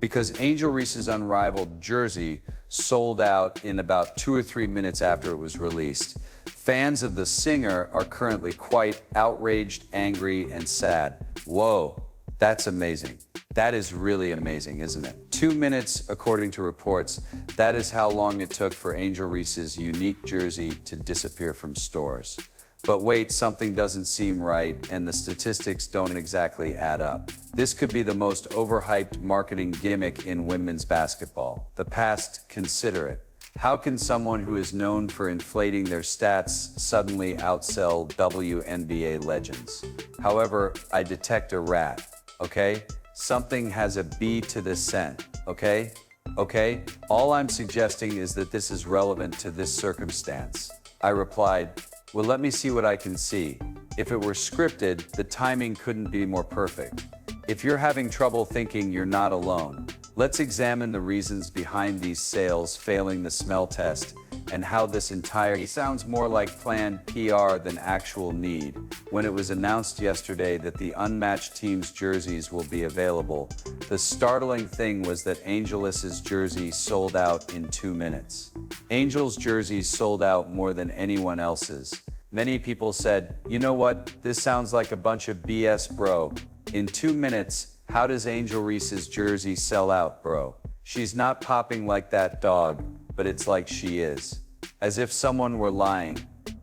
because Angel Reese's unrivaled jersey sold out in about 2 or 3 minutes after it was released. Fans of the singer are currently quite outraged, angry, and sad. Whoa, that's amazing. That is really amazing, isn't it? 2 minutes, according to reports, that is how long it took for Angel Reese's unique jersey to disappear from stores. But wait, something doesn't seem right, and the statistics don't exactly add up. This could be the most overhyped marketing gimmick in women's basketball. The past, consider it. How can someone who is known for inflating their stats suddenly outsell WNBA legends? However, I detect a rat, okay? Something has a B to the scent, okay? Okay? All I'm suggesting is that this is relevant to this circumstance. I replied, well, let me see what I can see. If it were scripted, the timing couldn't be more perfect. If you're having trouble thinking, you're not alone. Let's examine the reasons behind these sales failing the smell test and how this entire sounds more like planned PR than actual need. When it was announced yesterday that the unmatched team's jerseys will be available, the startling thing was that Angelis's jersey sold out in 2 minutes. Angel's jerseys sold out more than anyone else's. Many people said, you know what, this sounds like a bunch of BS, bro. In 2 minutes, how does Angel Reese's jersey sell out, bro? She's not popping like that dog, but it's like she is. As if someone were lying.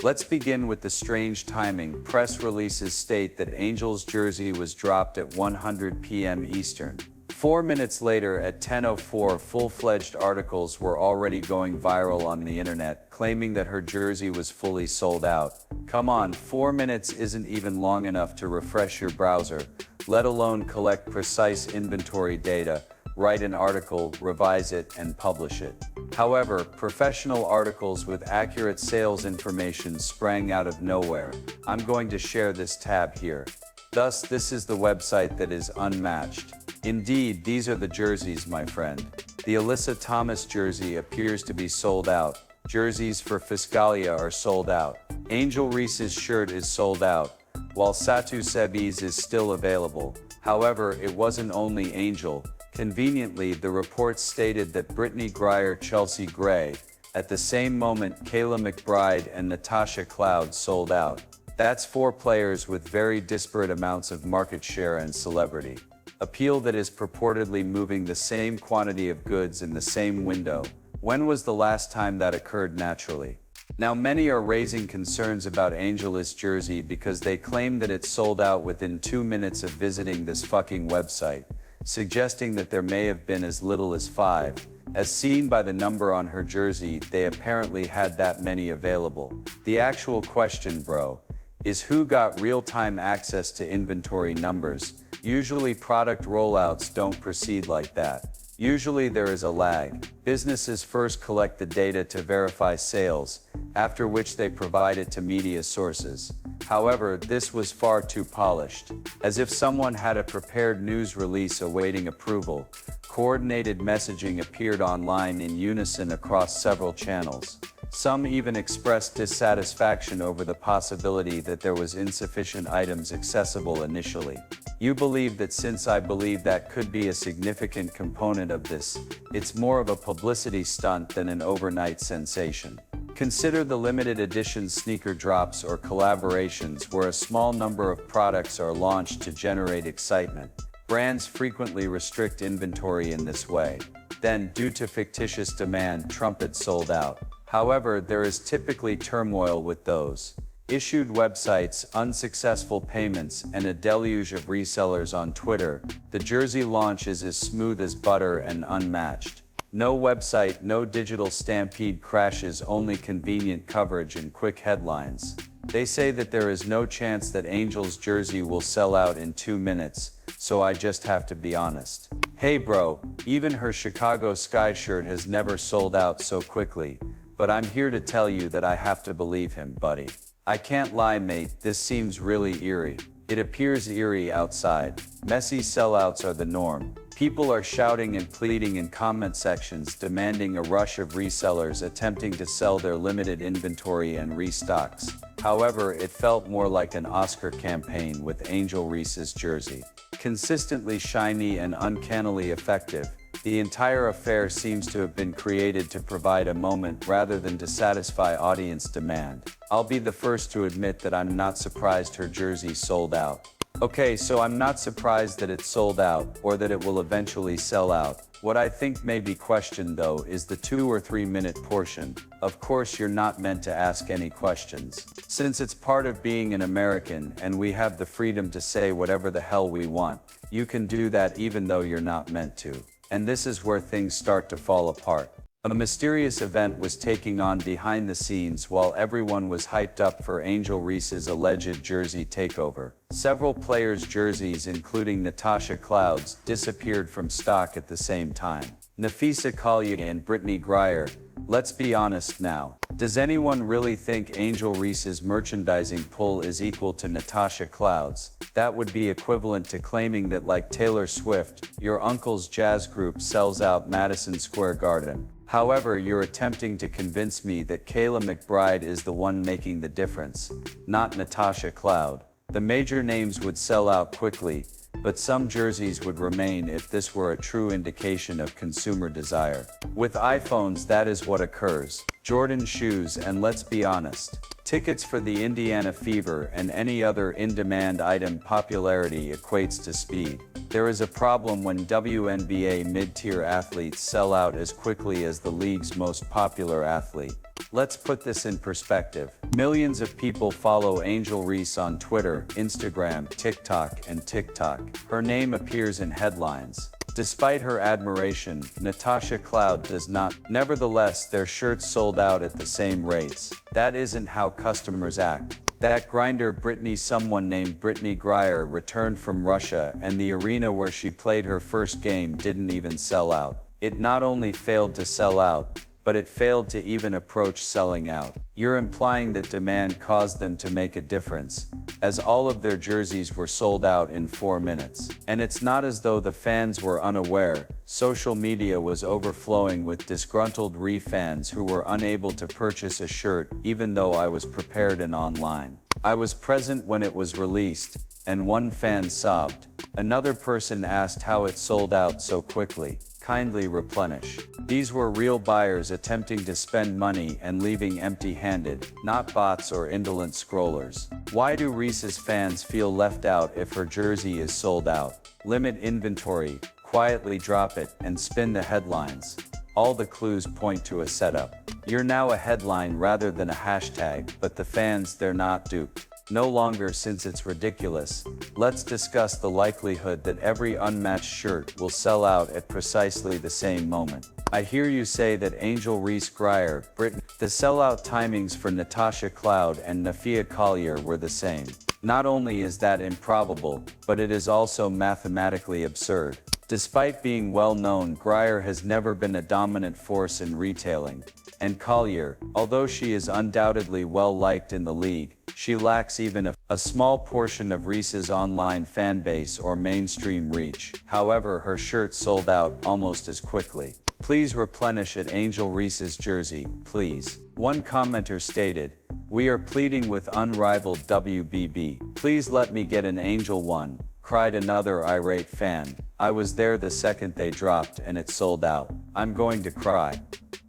Let's begin with the strange timing. Press releases state that Angel's jersey was dropped at 100 p.m. Eastern. 4 minutes later, at 10:04, full-fledged articles were already going viral on the internet, claiming that her jersey was fully sold out. Come on, 4 minutes isn't even long enough to refresh your browser, let alone collect precise inventory data, write an article, revise it, and publish it. However, professional articles with accurate sales information sprang out of nowhere. I'm going to share this tab here. Thus, this is the website that is unmatched. Indeed, these are the jerseys, my friend. The Alyssa Thomas jersey appears to be sold out. Jerseys for Fiscalia are sold out. Angel Reese's shirt is sold out, while Satu Sebi's is still available. However, it wasn't only Angel. Conveniently, the reports stated that Brittany Grier, Chelsea Gray, at the same moment Kayla McBride and Natasha Cloud sold out. That's 4 players with very disparate amounts of market share and celebrity appeal that is purportedly moving the same quantity of goods in the same window. When was the last time that occurred naturally? Now, many are raising concerns about Angel's jersey because they claim that it sold out within 2 minutes of visiting this fucking website, suggesting that there may have been as little as 5. As seen by the number on her jersey, they apparently had that many available. The actual question, bro, is who got real-time access to inventory numbers? Usually product rollouts don't proceed like that. Usually there is a lag. Businesses first collect the data to verify sales, after which they provide it to media sources. However, this was far too polished. As if someone had a prepared news release awaiting approval, coordinated messaging appeared online in unison across several channels. Some even expressed dissatisfaction over the possibility that there was insufficient items accessible initially. You believe that since I believe that could be a significant component of this, it's more of a publicity stunt than an overnight sensation. Consider the limited edition sneaker drops or collaborations where a small number of products are launched to generate excitement. Brands frequently restrict inventory in this way. Then, due to fictitious demand, trumpets sold out. However, there is typically turmoil with those. Issued websites, unsuccessful payments, and a deluge of resellers on Twitter. The jersey launch is as smooth as butter and unmatched. No website, no digital stampede crashes, only convenient coverage and quick headlines. They say that there is no chance that Angel's jersey will sell out in 2 minutes, so I just have to be honest. Hey bro, even her Chicago Sky shirt has never sold out so quickly, but I'm here to tell you that I have to believe him, buddy. I can't lie, mate, this seems really eerie. It appears eerie outside. Messy sellouts are the norm. People are shouting and pleading in comment sections, demanding a rush of resellers attempting to sell their limited inventory and restocks. However, it felt more like an Oscar campaign with Angel Reese's jersey. Consistently shiny and uncannily effective, The entire affair seems to have been created to provide a moment rather than to satisfy audience demand. I'll be the first to admit that I'm not surprised her jersey sold out. Okay, so I'm not surprised that it's sold out, or that it will eventually sell out. What I think may be questioned though is the 2 or 3 minute portion. Of course you're not meant to ask any questions. Since it's part of being an American and we have the freedom to say whatever the hell we want, you can do that even though you're not meant to. And this is where things start to fall apart. A mysterious event was taking on behind the scenes while everyone was hyped up for Angel Reese's alleged jersey takeover. Several players' jerseys, including Natasha Cloud's, disappeared from stock at the same time. Nafisa Collier and Brittany Grier. Let's be honest now. Does anyone really think Angel Reese's merchandising pull is equal to Natasha Cloud's? That would be equivalent to claiming that, like Taylor Swift, your uncle's jazz group sells out Madison Square Garden. However, you're attempting to convince me that Kayla McBride is the one making the difference, not Natasha Cloud. The major names would sell out quickly, but some jerseys would remain if this were a true indication of consumer desire. With iPhones, that is what occurs. Jordan shoes, and let's be honest, tickets for the Indiana Fever and any other in-demand item. Popularity equates to speed. There is a problem when WNBA mid-tier athletes sell out as quickly as the league's most popular athlete. Let's put this in perspective. Millions of people follow Angel Reese on Twitter, Instagram, TikTok. Her name appears in headlines. Despite her admiration, Natasha Cloud does not. Nevertheless, their shirts sold out at the same rates. That isn't how customers act. That grinder someone named Brittany Grier returned from Russia, and the arena where she played her first game didn't even sell out. It not only failed to sell out, but it failed to even approach selling out. You're implying that demand caused them to make a difference, as all of their jerseys were sold out in 4 minutes. And it's not as though the fans were unaware. Social media was overflowing with disgruntled Reese fans who were unable to purchase a shirt even though I was prepared and online. I was present when it was released, and one fan sobbed. Another person asked how it sold out so quickly. Kindly replenish. These were real buyers attempting to spend money and leaving empty-handed, not bots or indolent scrollers. Why do Reese's fans feel left out if her jersey is sold out? Limit inventory, quietly drop it, and spin the headlines. All the clues point to a setup. You're now a headline rather than a hashtag, but the fans, they're not duped. No longer, since it's ridiculous. Let's discuss the likelihood that every unmatched shirt will sell out at precisely the same moment. I hear you say that Angel Reese Grier, Britain. The sellout timings for Natasha Cloud and Nafisa Collier were the same. Not only is that improbable, but it is also mathematically absurd. Despite being well known, Grier has never been a dominant force in retailing. And Collier, although she is undoubtedly well liked in the league, she lacks even a small portion of Reese's online fan base or mainstream reach. However, her shirt sold out almost as quickly. Please replenish at Angel Reese's jersey, please. One commenter stated, "We are pleading with unrivaled WBB. Please let me get an Angel one," cried another irate fan. "I was there the second they dropped and it sold out. I'm going to cry."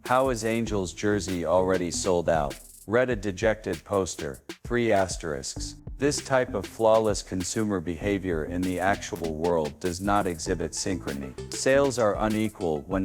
How is Angel's jersey already sold out? Read a dejected poster. 3 asterisks. This type of flawless consumer behavior in the actual world does not exhibit synchrony. Sales are unequal when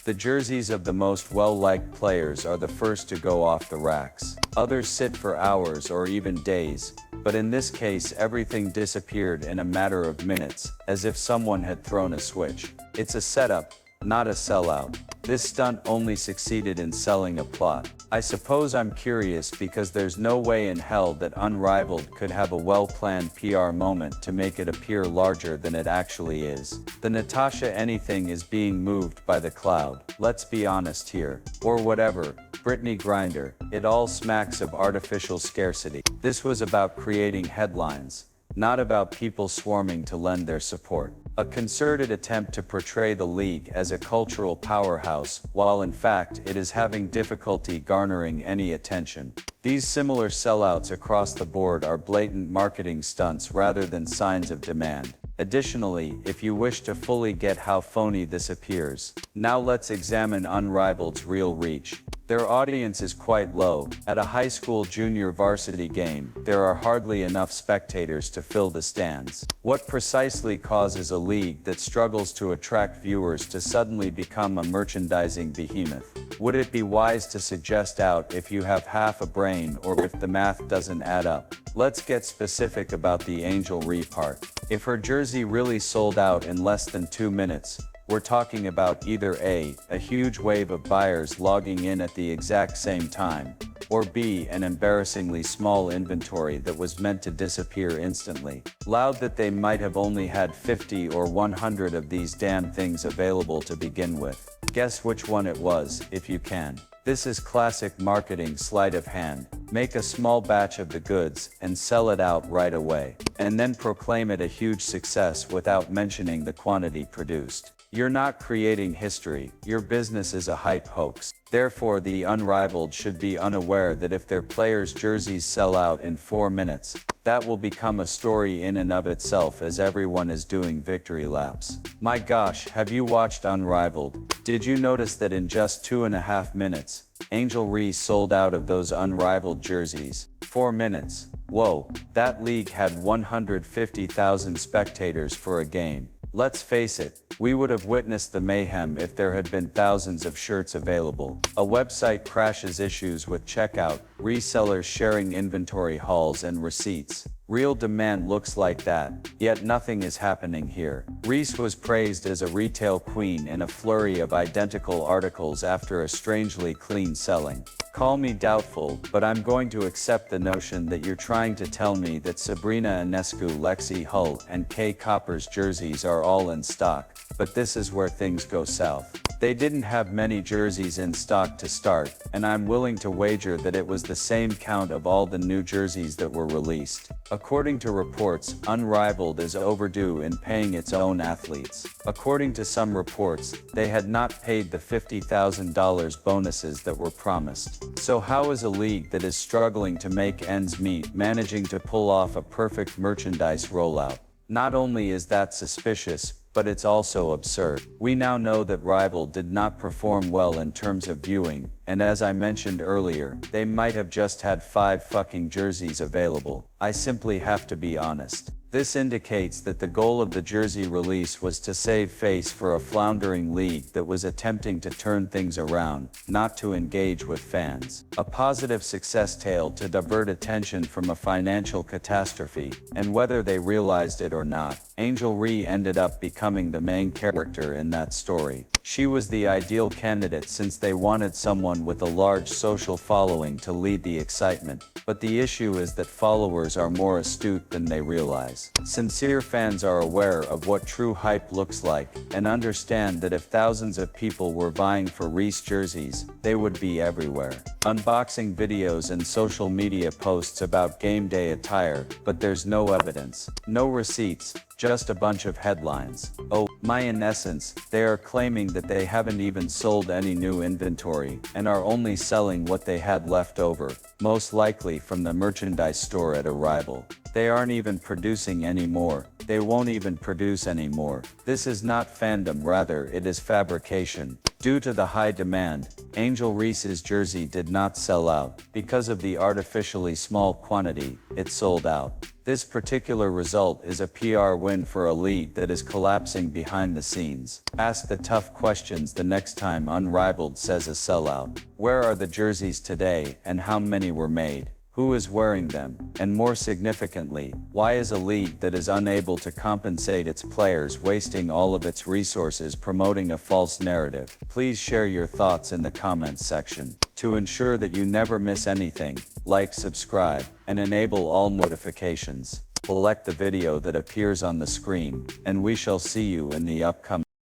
the jerseys of the most well-liked players are the first to go off the racks. Others sit for hours or even days, but in this case everything disappeared in a matter of minutes, as if someone had thrown a switch. It's a setup, not a sellout. This stunt only succeeded in selling a plot. I suppose I'm curious because there's no way in hell that Unrivaled could have a well-planned PR moment to make it appear larger than it actually is. The Natasha anything is being moved by the cloud. Let's be honest here. Or whatever. Brittany Grinder. It all smacks of artificial scarcity. This was about creating headlines, not about people swarming to lend their support. A concerted attempt to portray the league as a cultural powerhouse, while in fact it is having difficulty garnering any attention. These similar sellouts across the board are blatant marketing stunts rather than signs of demand. Additionally, if you wish to fully get how phony this appears, now let's examine Unrivaled's real reach. Their audience is quite low. At a high school junior varsity game, there are hardly enough spectators to fill the stands. What precisely causes a league that struggles to attract viewers to suddenly become a merchandising behemoth? Would it be wise to suggest out if you have half a brain or if the math doesn't add up? Let's get specific about the Angel Reese part. If her jersey really sold out in less than 2 minutes, we're talking about either A, a huge wave of buyers logging in at the exact same time, or B, an embarrassingly small inventory that was meant to disappear instantly. Loud that they might have only had 50 or 100 of these damn things available to begin with. Guess which one it was, if you can. This is classic marketing sleight of hand. Make a small batch of the goods and sell it out right away, and then proclaim it a huge success without mentioning the quantity produced. You're not creating history, your business is a hype hoax. Therefore, the Unrivaled should be unaware that if their players' jerseys sell out in 4 minutes, that will become a story in and of itself as everyone is doing victory laps. My gosh, have you watched Unrivaled? Did you notice that in just 2.5 minutes, Angel Reese sold out of those Unrivaled jerseys? 4 minutes. Whoa, that league had 150,000 spectators for a game. Let's face it, we would have witnessed the mayhem if there had been thousands of shirts available. A website crashes, issues with checkout, resellers sharing inventory hauls and receipts. Real demand looks like that, yet nothing is happening here. Reese was praised as a retail queen in a flurry of identical articles after a strangely clean selling. Call me doubtful, but I'm going to accept the notion that you're trying to tell me that Sabrina Ionescu, Lexi Hull, and Kay Copper's jerseys are all in stock. But this is where things go south. They didn't have many jerseys in stock to start, and I'm willing to wager that it was the same count of all the new jerseys that were released. According to reports, Unrivaled is overdue in paying its own athletes. According to some reports, they had not paid the $50,000 bonuses that were promised. So how is a league that is struggling to make ends meet managing to pull off a perfect merchandise rollout? Not only is that suspicious, but it's also absurd. We now know that Rival did not perform well in terms of viewing, and as I mentioned earlier, they might have just had 5 fucking jerseys available. I simply have to be honest. This indicates that the goal of the jersey release was to save face for a floundering league that was attempting to turn things around, not to engage with fans. A positive success tale to divert attention from a financial catastrophe, and whether they realized it or not, Angel Reese ended up becoming the main character in that story. She was the ideal candidate since they wanted someone with a large social following to lead the excitement. But the issue is that followers are more astute than they realize. Sincere fans are aware of what true hype looks like, and understand that if thousands of people were vying for Reese jerseys, they would be everywhere. Unboxing videos and social media posts about game day attire, but there's no evidence, no receipts, just a bunch of headlines. Oh my, in essence, they are claiming that they haven't even sold any new inventory, and are only selling what they had left over, most likely from the merchandise store at Arrival. They aren't even producing anymore. They won't even produce anymore. This is not fandom, rather it is fabrication. Due to the high demand, Angel Reese's jersey did not sell out. Because of the artificially small quantity, it sold out. This particular result is a PR win for a league that is collapsing behind the scenes. Ask the tough questions the next time Unrivaled says a sellout. Where are the jerseys today, and how many were made? Who is wearing them? And more significantly, why is a league that is unable to compensate its players wasting all of its resources promoting a false narrative? Please share your thoughts in the comments section. To ensure that you never miss anything, like, subscribe, and enable all notifications. Select the video that appears on the screen, and we shall see you in the upcoming